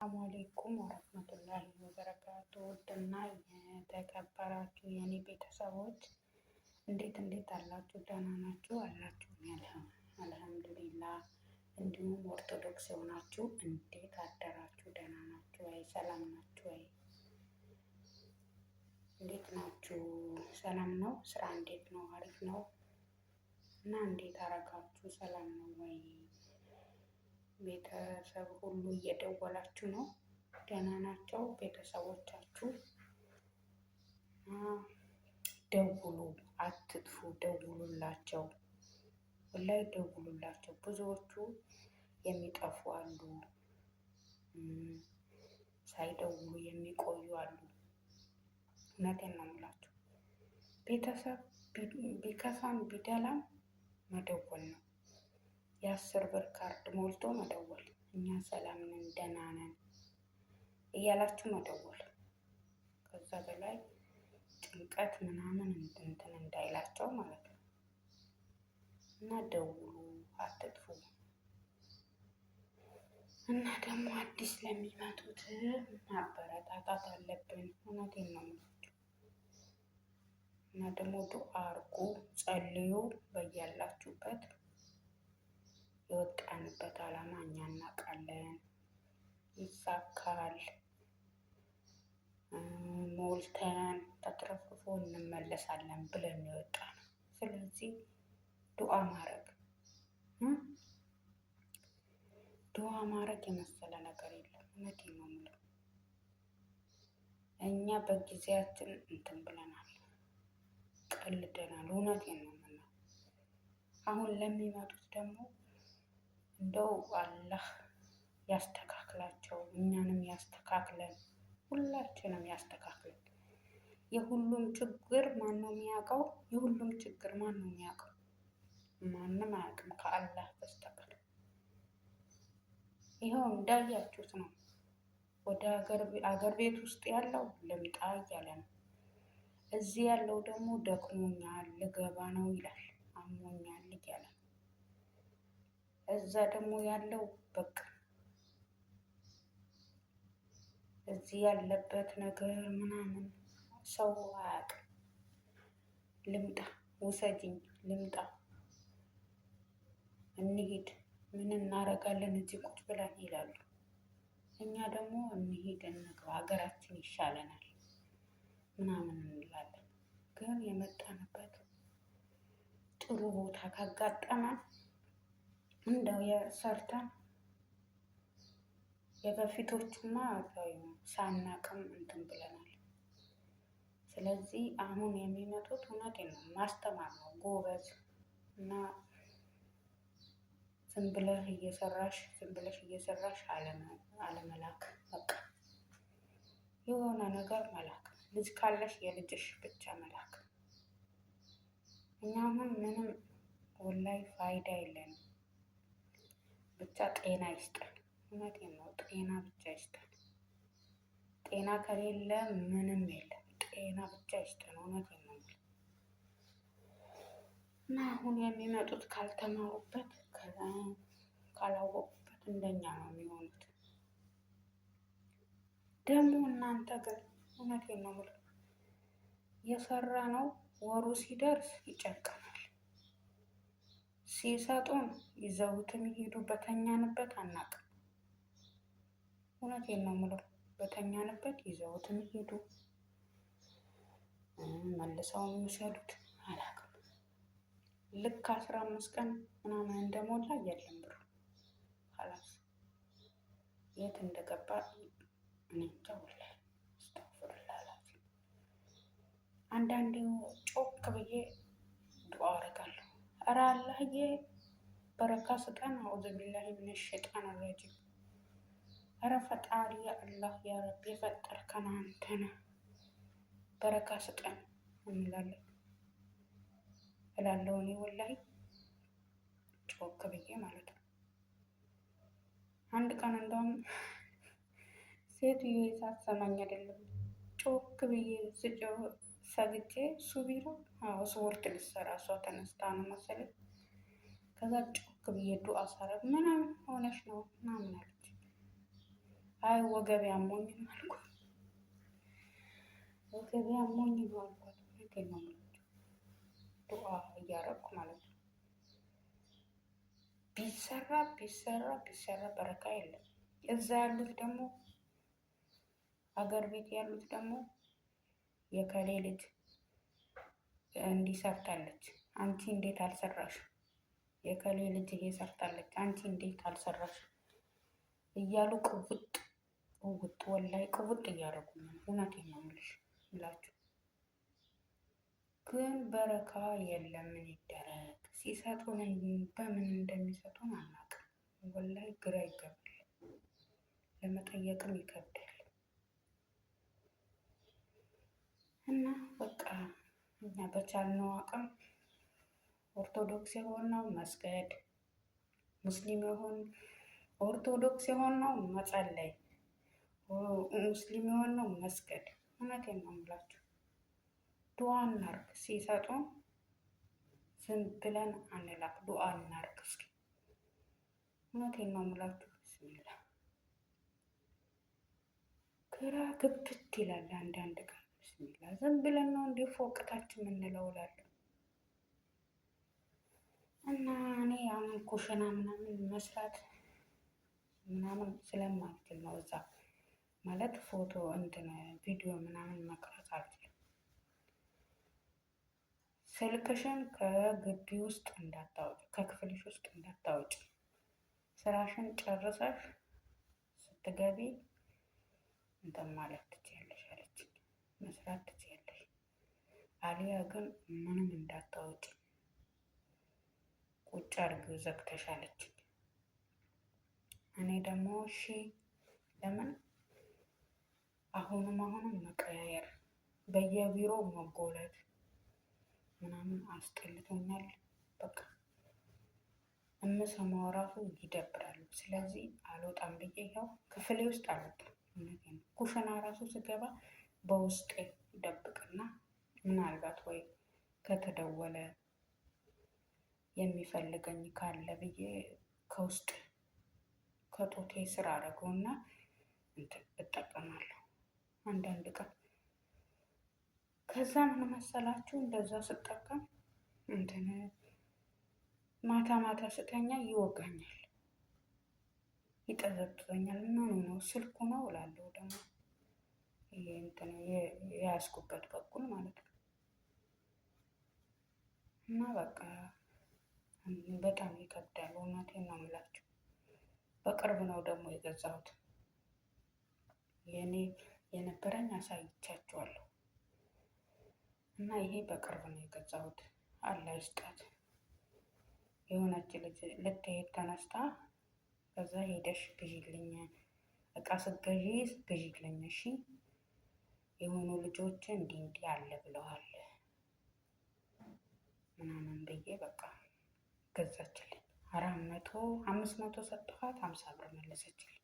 ሰላሙ አሌይኩም ወረህመቱላሂ ወበረካቱ። ውድና የተከበራችሁ የኔ ቤተሰቦች እንዴት አላችሁ? ደህና ናችሁ አላችሁ? አልሐምዱሊላህ። እንዲሁም ኦርቶዶክስ የሆናችሁ እንዴት አደራችሁ? ደህና ናችሁ ወይ? ሰላም ናችሁ ወይ? እንዴት ናችሁ? ሰላም ነው? ስራ እንዴት ነው? አሪፍ ነው? እና እንዴት አረጋችሁ? ሰላም ነው ወይ? ቤተሰብ ሁሉ እየደወላችሁ ነው? ደህና ናቸው ቤተሰቦቻችሁ? ደውሉ፣ አትጥፉ፣ ደውሉላቸው። ወላሂ ደውሉላቸው። ብዙዎቹ የሚጠፉ አሉ፣ ሳይደውሉ የሚቆዩ አሉ። እውነቴን ነው የምላችሁ። ቤተሰብ ቢከፋም ቢደላም መደወል ነው። የ10 ብር ካርድ ሞልቶ መደወል፣ እኛ ሰላም ነን ደህና ነን እያላችሁ መደወል። ከዛ በላይ ጭንቀት ምናምን እንትን እንዳይላቸው ማለት ነው። እና ደውሉ፣ አትጥፉ። እና ደግሞ አዲስ ለሚመጡት ማበረታታት አለብን። እውነቴን ነው የምላችሁ። እና ደግሞ ዱአ አርጉ፣ ጸልዩ በያላችሁበት። የወጣንበት ዓላማ እኛ እናውቃለን፣ ይሳካል። ሞልተን ተትረፍርፎ እንመለሳለን ብለን የወጣነው። ስለዚህ ዱአ ማድረግ የመሰለ ነገር የለም። እውነቴን ነው የምለው። እኛ በጊዜያችን እንትን ብለናል፣ ቀልደናል። እውነቴን ነው የምለው። አሁን ለሚመጡት ደግሞ እንደው አላህ ያስተካክላቸው፣ እኛንም ያስተካክለን፣ ሁላችንም ያስተካክለን። የሁሉም ችግር ማን ነው የሚያውቀው? የሁሉም ችግር ማን ነው የሚያውቀው? ማንም አያውቅም ከአላህ በስተቀር። ይኸው እንዳያችሁት ነው። ወደ አገር ቤት ውስጥ ያለው ልምጣ እያለ ነው። እዚህ ያለው ደግሞ ደክሞኛል ልገባ ነው ይላል፣ አሞኛል እያለ ነው። እዛ ደግሞ ያለው በቃ እዚህ ያለበት ነገር ምናምን ሰው አያውቅም። ልምጣ፣ ውሰጂኝ፣ ልምጣ፣ እንሂድ፣ ምን እናደርጋለን እዚህ ቁጭ ብለን ይላሉ። እኛ ደግሞ እንሂድ፣ እንግባ፣ ሀገራችን ይሻለናል ምናምን እንላለን። ግን የመጣንበት ጥሩ ቦታ ካጋጠመን እንደው የሰርተን የበፊቶቹማ ሳናቅም እንትን ብለናል። ስለዚህ አሁን የሚመጡት እውነቴን ነው ማስተማር ነው። ጎበዝ እና ዝም ብለሽ እየሰራሽ አለመላክ። በቃ የሆነ ነገር መላክ፣ ልጅ ካለሽ የልጅሽ ብቻ መላክ። እኛ አሁን ምንም ወላይ ፋይዳ የለንም። ብቻ ጤና ይስጠን። እውነቴን ነው፣ ጤና ብቻ ይስጠን። ጤና ከሌለ ምንም የለም። ጤና ብቻ ይስጠን። እውነቴን ነው። እና አሁን የሚመጡት ካልተማሩበት ካላወቁበት እንደኛ ነው የሚሆኑት። ደግሞ እናንተ ግን እውነቴን ነው የምለው የሰራ ነው ወሩ ሲደርስ ይጨቀናል። ሲሰጡን ይዘውትም ይሄዱ፣ በተኛንበት አናውቅም። እውነቴን ነው የምለው በተኛንበት ይዘውትም ይሄዱ፣ መልሰው የሚወሰዱት አላውቅም። ልክ 15 ቀን ምናምን እንደሞላ የለም ብሩ ኸላስ የት እንደገባ እኔ እንጃ ወላሂ። አስተግፊሩላህ። አንዳንዴ ጮክ ብዬ ዱአ አደርጋለሁ። ኧረ አላህዬ በረካ ስጠን፣ አዑዙ ቢላሂ ሚነ ሸይጣን ረጂም። ኧረ ፈጣሪ አላህ ያ ረቢ የፈጠርከን አንተ ነህ፣ በረካ ስጠን እንላለን እላለሁ እኔ ወላሂ ጮክ ብዬ ማለት ነው። አንድ ቀን እንደውም ሴትዮ ሳትሰማኝ አይደለም ጮክ ብዬ ስጮህ ሰግቼ ሱቢሮ ስፖርት ልትሰራ እሷ ተነስታ ነው መሰለኝ። ከዛ ጮክ ብዬ ዱአ ሳረግ ምናምን ሆነሽ ነው ምናምን አለች። አይ ወገቤ አሞኝ ነው አልኳት። ወገቤ አሞኝ ነው አልኳት። እውነቴን ነው የምላችሁ ዱዓ እያረኩ ማለት ነው። ቢሰራ ቢሰራ ቢሰራ በረካ የለም። እዛ ያሉት ደግሞ አገር ቤት ያሉት ደግሞ የከሌ ልጅ እንዲህ ሰርታለች፣ አንቺ እንዴት አልሰራሽ? የከሌ ልጅ ይሄ ሰርታለች፣ አንቺ እንዴት አልሰራሽ? እያሉ ቅውጥ ቅውጥ ወላይ ቅውጥ እያደረጉ ነው። እውነቴን ነው የምላችሁ ግን በረካ የለም። ምን ይደረግ? ሲሰጡን በምን እንደሚሰጡን አናውቅም። ወላይ ግራ ይገባል፣ ለመጠየቅም ይከብዳል። እና በቃ እኛ በቻልነው አቅም ኦርቶዶክስ የሆነው መስገድ፣ ሙስሊም የሆን ኦርቶዶክስ የሆነው መጸለይ፣ ሙስሊም የሆነው መስገድ። እውነቴን ነው የምላችሁ ዱዓ እናርግ። ሲሰጡን ዝም ብለን አንላክ፣ ዱዓ እናርግ እስኪ። እውነቴን ነው የምላችሁ። ብስሚላ ግራ ግብት ይላል አንዳንድ ቀን። ብስሚላ ዝም ብለን ነው እንዲህ ፎቅታችን የምንለው እላለሁ። እና እኔ አሁን ኩሽና ምናምን መስራት ምናምን ስለማልችል ነው እዛ ማለት ፎቶ እንትን ቪዲዮ ምናምን መቅረጽ አልችልም። ስልክሽን ከግቢ ውስጥ እንዳታወጭ፣ ከክፍልሽ ውስጥ እንዳታወጭ፣ ስራሽን ጨርሰሽ ስትገቢ እንትን ማለት ትችያለሽ አለችኝ። መስራት ትችያለሽ፣ አሊያ ግን ምንም እንዳታወጭ ቁጭ አድርጊው ዘግተሽ አለችኝ። እኔ ደግሞ እሺ ለምን አሁንም መቀያየር በየቢሮው መጎለት ምናምን አስጠልቶኛል። በቃ እምሰማው ራሱ ይደብራል። ስለዚህ አልወጣም ብዬ ያው ክፍሌ ውስጥ አልወጣም። ኩሽና ራሱ ስገባ በውስጤ ደብቅና ምናልባት ወይ ከተደወለ የሚፈልገኝ ካለ ብዬ ከውስጥ ከጦቴ ስራ አደረገውና እንትን እጠቀማለሁ አንዳንድ ቀን። ከዛ ምን መሰላችሁ እንደዛ ስጠቀም እንትን ማታ ማታ ስተኛ ይወጋኛል፣ ይጠዘጥዘኛል። ምኑ ነው ስልኩ ነው እላለሁ። ደግሞ ይሄ እንትን የያዝኩበት በኩል ማለት ነው። እና በቃ በጣም ይከብዳል። እውነቴን ነው የምላችሁ። በቅርብ ነው ደግሞ የገዛሁት። የኔ የነበረኝ አሳይቻችኋለሁ። እና ይሄ በቅርብ ነው የገዛሁት። አላህ ይስጣት። የሆነች ልጅ ልትሄድ ተነስታ ከዛ ሄደሽ ግዢልኝ፣ እቃ ስትገዢ ግዢልኝ እሺ፣ የሆኑ ልጆች እንዲህ እንዲህ አለ ብለዋል ምናምን ብዬ በቃ ገዛችልኝ። 500 ሰጥኋት፣ 50 ብር መለሰችልኝ።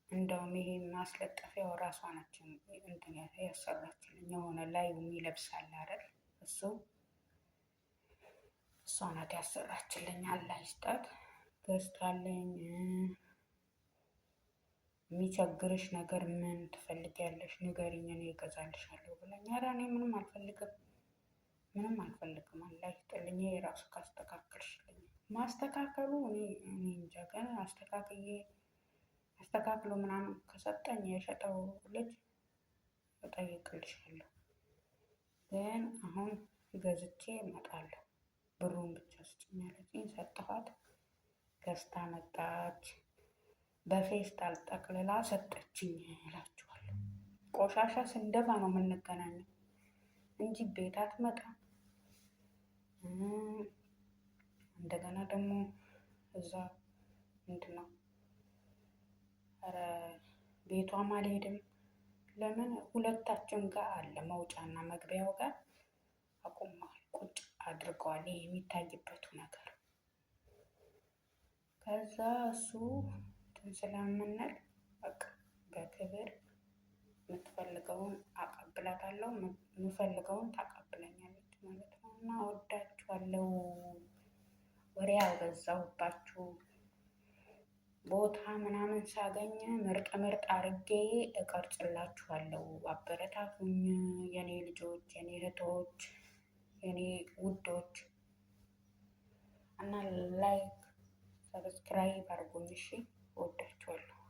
እንደውም ይሄ ማስለጠፊያው ራሷ ናት እንትን ያሰራችልኝ። የሆነ ላይ ይለብሳል አይደል? እሷ ናት ያሰራችልኝ። አላህ ይስጣት። ገዝታለኝ። የሚቸግርሽ ነገር ምን ትፈልጊያለሽ ንገሪኝ፣ እኔ እገዛልሻለሁ ብላኝ። ኧረ እኔ ምንም አልፈልግም፣ ምንም አልፈልግም። አላህ ይስጥልኝ። የራሱ ካስተካከልሽልኝ። ማስተካከሉ እኔ እንጃ፣ ገና አስተካክሎ ምናምን ከሰጠኝ የሸጠው ልጅ እጠይቅልሻለሁ። ግን አሁን ገዝቼ እመጣለሁ፣ ብሩን ብቻ ስጭኝ አለችኝ። ሰጠኋት። ገዝታ መጣች። በፌስታል ጠቅልላ ሰጠችኝ እላችኋለሁ። ቆሻሻ ስንደፋ ነው የምንገናኘው እንጂ ቤት አትመጣም። እንደገና ደግሞ እዛ ምንድን ነው ቤቷም አልሄድም። ለምን ሁለታችን ጋር አለ መውጫና መግቢያው ጋር አቁመዋል፣ ቁጭ አድርገዋል። ይሄ የሚታይበቱ ነገር ከዛ እሱ ስለምንል በቃ በክብር የምትፈልገውን አቀብላታለሁ፣ የምፈልገውን ታቀብለኛለች ማለት ነው። እና ወዳችኋለሁ። ወሬ አልበዛሁባችሁ። ቦታ ምናምን ሳገኝ ምርጥ ምርጥ አርጌ እቀርጽላችኋለሁ። አበረታቱኝ የኔ ልጆች፣ የኔ እህቶች፣ የኔ ውዶች እና ላይክ ሰብስክራይብ አድርጉኝ። እሺ፣ እወዳችኋለሁ።